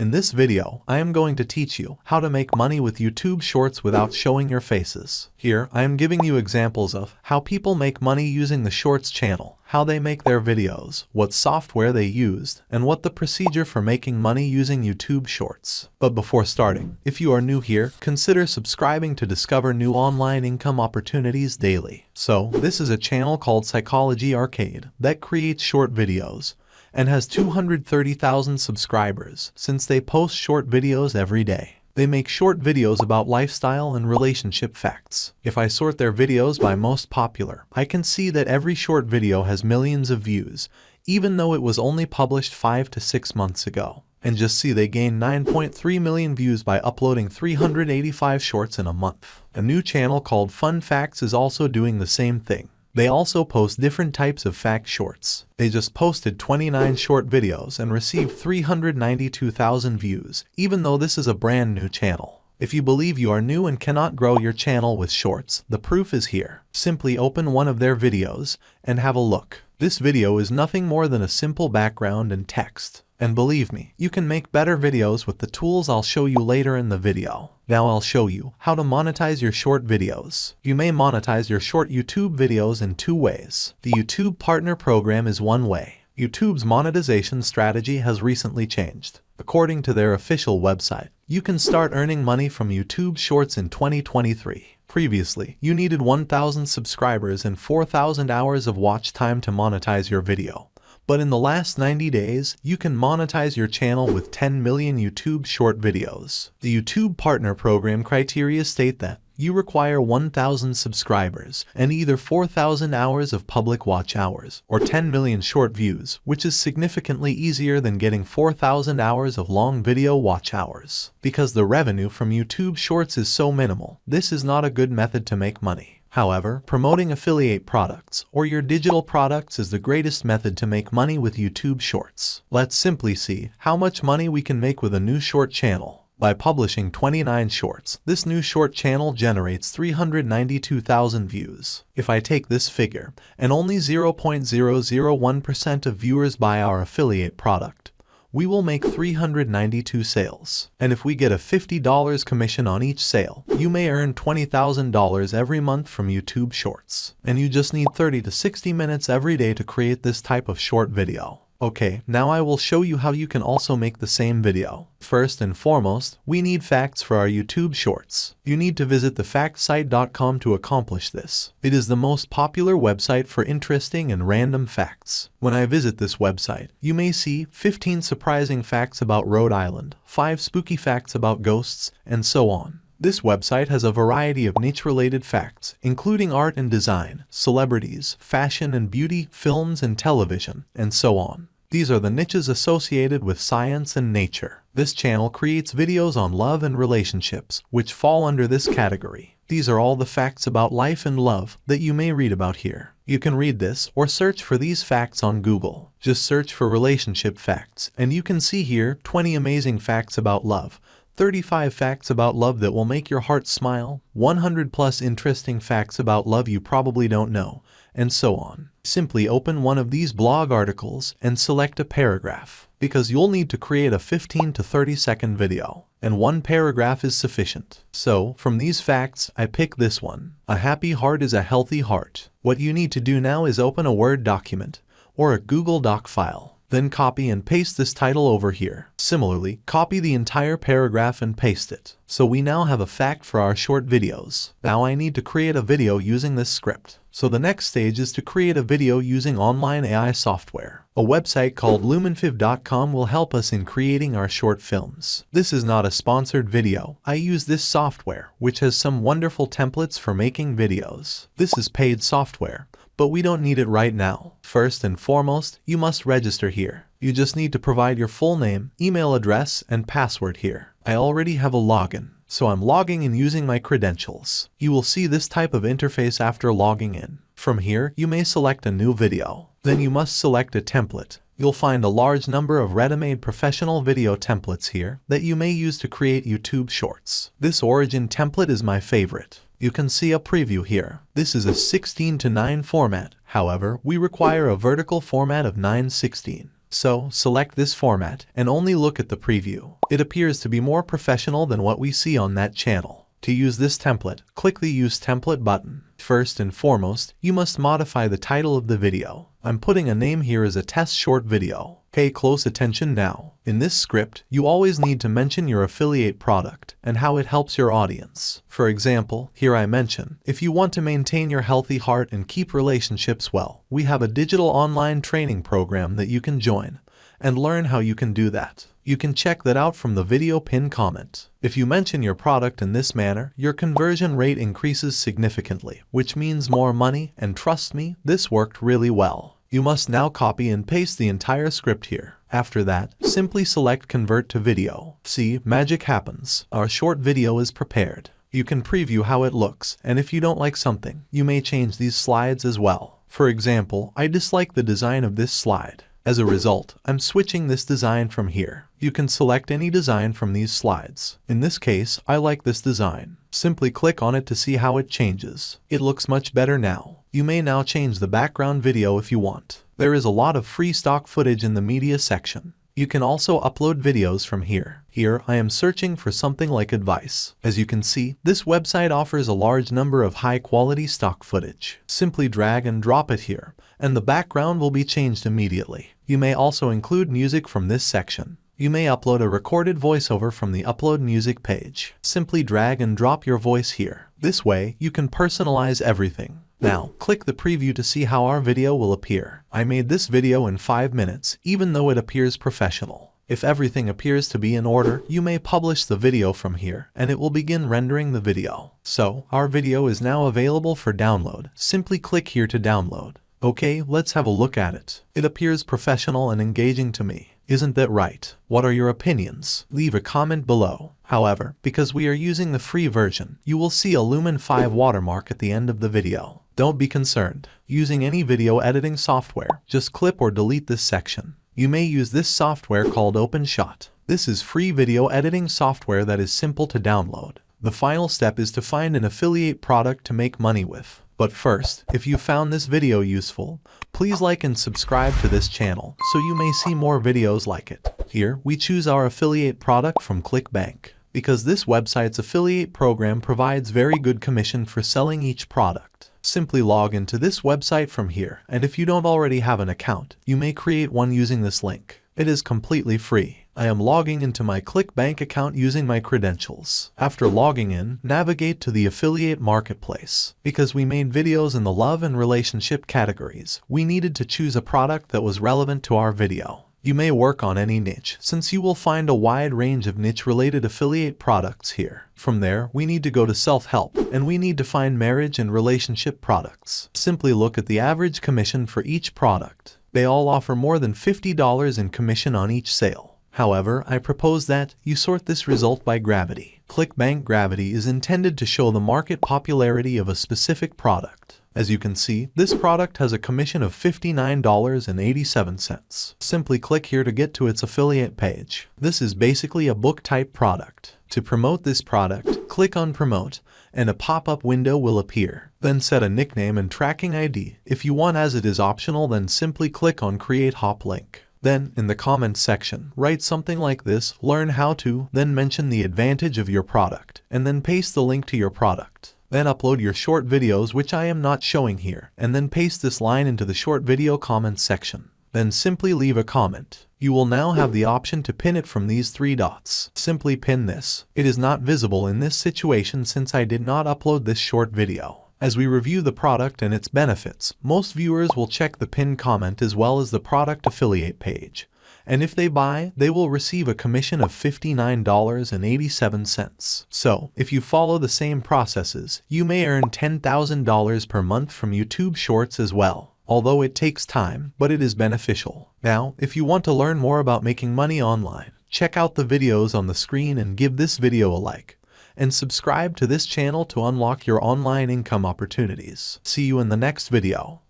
In this video, I am going to teach you how to make money with YouTube Shorts without showing your faces. Here, I am giving you examples of how people make money using the Shorts channel, how they make their videos, what software they used, and what the procedure for making money using YouTube Shorts. But before starting, if you are new here, consider subscribing to discover new online income opportunities daily. So, this is a channel called Psychology Arcade that creates short videos and has 230,000 subscribers since they post short videos every day. They make short videos about lifestyle and relationship facts. If I sort their videos by most popular, I can see that every short video has millions of views, even though it was only published 5 to 6 months ago. And just see they gained 9.3 million views by uploading 385 shorts in a month. A new channel called Fun Facts is also doing the same thing. They also post different types of fact shorts. They just posted 29 short videos and received 392,000 views, even though this is a brand new channel. If you believe you are new and cannot grow your channel with shorts, the proof is here. Simply open one of their videos and have a look. This video is nothing more than a simple background and text. And believe me, you can make better videos with the tools I'll show you later in the video. Now I'll show you how to monetize your short videos. You may monetize your short YouTube videos in 2 ways. The YouTube Partner Program is one way. YouTube's monetization strategy has recently changed. According to their official website, you can start earning money from YouTube Shorts in 2023. Previously, you needed 1,000 subscribers and 4,000 hours of watch time to monetize your video. But in the last 90 days, you can monetize your channel with 10 million YouTube short videos. The YouTube Partner Program criteria state that you require 1,000 subscribers and either 4,000 hours of public watch hours or 10 million short views, which is significantly easier than getting 4,000 hours of long video watch hours. Because the revenue from YouTube Shorts is so minimal, this is not a good method to make money. However, promoting affiliate products or your digital products is the greatest method to make money with YouTube Shorts. Let's simply see how much money we can make with a new short channel. By publishing 29 shorts, this new short channel generates 392,000 views. If I take this figure, and only 0.001% of viewers buy our affiliate product, we will make 392 sales. And if we get a $50 commission on each sale, you may earn $20,000 every month from YouTube Shorts. And you just need 30 to 60 minutes every day to create this type of short video. Okay, now I will show you how you can also make the same video. First and foremost, we need facts for our YouTube Shorts. You need to visit thefactsite.com to accomplish this. It is the most popular website for interesting and random facts. When I visit this website, you may see 15 surprising facts about Rhode Island, 5 spooky facts about ghosts, and so on. This website has a variety of niche-related facts, including art and design, celebrities, fashion and beauty, films and television, and so on. These are the niches associated with science and nature. This channel creates videos on love and relationships, which fall under this category. These are all the facts about life and love that you may read about here. You can read this or search for these facts on Google. Just search for relationship facts, and you can see here 20 amazing facts about love, 35 facts about love that will make your heart smile, 100 plus interesting facts about love you probably don't know, and so on. Simply open one of these blog articles and select a paragraph, because you'll need to create a 15 to 30 second video, and one paragraph is sufficient. So, from these facts, I pick this one. A happy heart is a healthy heart. What you need to do now is open a Word document or a Google Doc file. Then copy and paste this title over here. Similarly, copy the entire paragraph and paste it. So we now have a fact for our short videos. Now I need to create a video using this script. So the next stage is to create a video using online AI software. A website called lumenfiv.com will help us in creating our short films. This is not a sponsored video. I use this software, which has some wonderful templates for making videos. This is paid software, but we don't need it right now. First and foremost, you must register here. You just need to provide your full name, email address, and password here. I already have a login, so I'm logging in using my credentials. You will see this type of interface after logging in. From here, you may select a new video. Then you must select a template. You'll find a large number of ready-made professional video templates here that you may use to create YouTube Shorts. This origin template is my favorite. You can see a preview here. This is a 16:9 format. However, we require a vertical format of 9:16. So, select this format and only look at the preview. It appears to be more professional than what we see on that channel. To use this template, click the Use Template button. First and foremost, you must modify the title of the video. I'm putting a name here as a test short video. Pay close attention now. In this script, you always need to mention your affiliate product and how it helps your audience. For example, here I mention, if you want to maintain your healthy heart and keep relationships well, we have a digital online training program that you can join and learn how you can do that. You can check that out from the video pinned comment. If you mention your product in this manner, your conversion rate increases significantly, which means more money, and trust me, this worked really well. You must now copy and paste the entire script here. After that, simply select Convert to Video. See, magic happens. Our short video is prepared. You can preview how it looks, and if you don't like something, you may change these slides as well. For example, I dislike the design of this slide. As a result, I'm switching this design from here. You can select any design from these slides. In this case, I like this design. Simply click on it to see how it changes. It looks much better now. You may now change the background video if you want. There is a lot of free stock footage in the media section. You can also upload videos from here. Here, I am searching for something like advice. As you can see, this website offers a large number of high-quality stock footage. Simply drag and drop it here, and the background will be changed immediately. You may also include music from this section. You may upload a recorded voiceover from the Upload Music page. Simply drag and drop your voice here. This way, you can personalize everything. Now, click the preview to see how our video will appear. I made this video in 5 minutes, even though it appears professional. If everything appears to be in order, you may publish the video from here, and it will begin rendering the video. So, our video is now available for download. Simply click here to download. Okay, let's have a look at it. It appears professional and engaging to me. Isn't that right? What are your opinions? Leave a comment below. However, because we are using the free version, you will see a Lumen 5 watermark at the end of the video. Don't be concerned. Using any video editing software, just clip or delete this section. You may use this software called OpenShot. This is free video editing software that is simple to download. The final step is to find an affiliate product to make money with. But first, if you found this video useful, please like and subscribe to this channel so you may see more videos like it. Here, we choose our affiliate product from ClickBank, because this website's affiliate program provides very good commission for selling each product. Simply log into this website from here, and if you don't already have an account, you may create one using this link. It is completely free. I am logging into my ClickBank account using my credentials. After logging in, navigate to the affiliate marketplace. Because we made videos in the love and relationship categories, we needed to choose a product that was relevant to our video. You may work on any niche, since you will find a wide range of niche-related affiliate products here. From there, we need to go to self-help, and we need to find marriage and relationship products. Simply look at the average commission for each product. They all offer more than $50 in commission on each sale. However, I propose that you sort this result by gravity. ClickBank Gravity is intended to show the market popularity of a specific product. As you can see, this product has a commission of $59.87. Simply click here to get to its affiliate page. This is basically a book-type product. To promote this product, click on Promote, and a pop-up window will appear. Then set a nickname and tracking ID. If you want, as it is optional, then simply click on Create Hop Link. Then, in the comments section, write something like this: learn how to, then mention the advantage of your product, and then paste the link to your product. Then upload your short videos, which I am not showing here, and then paste this line into the short video comments section. Then simply leave a comment. You will now have the option to pin it from these 3 dots. Simply pin this. It is not visible in this situation since I did not upload this short video. As we review the product and its benefits, most viewers will check the pinned comment as well as the product affiliate page. And if they buy, they will receive a commission of $59.87. So, if you follow the same processes, you may earn $10,000 per month from YouTube Shorts as well. Although it takes time, but it is beneficial. Now, if you want to learn more about making money online, check out the videos on the screen and give this video a like. And subscribe to this channel to unlock your online income opportunities. See you in the next video.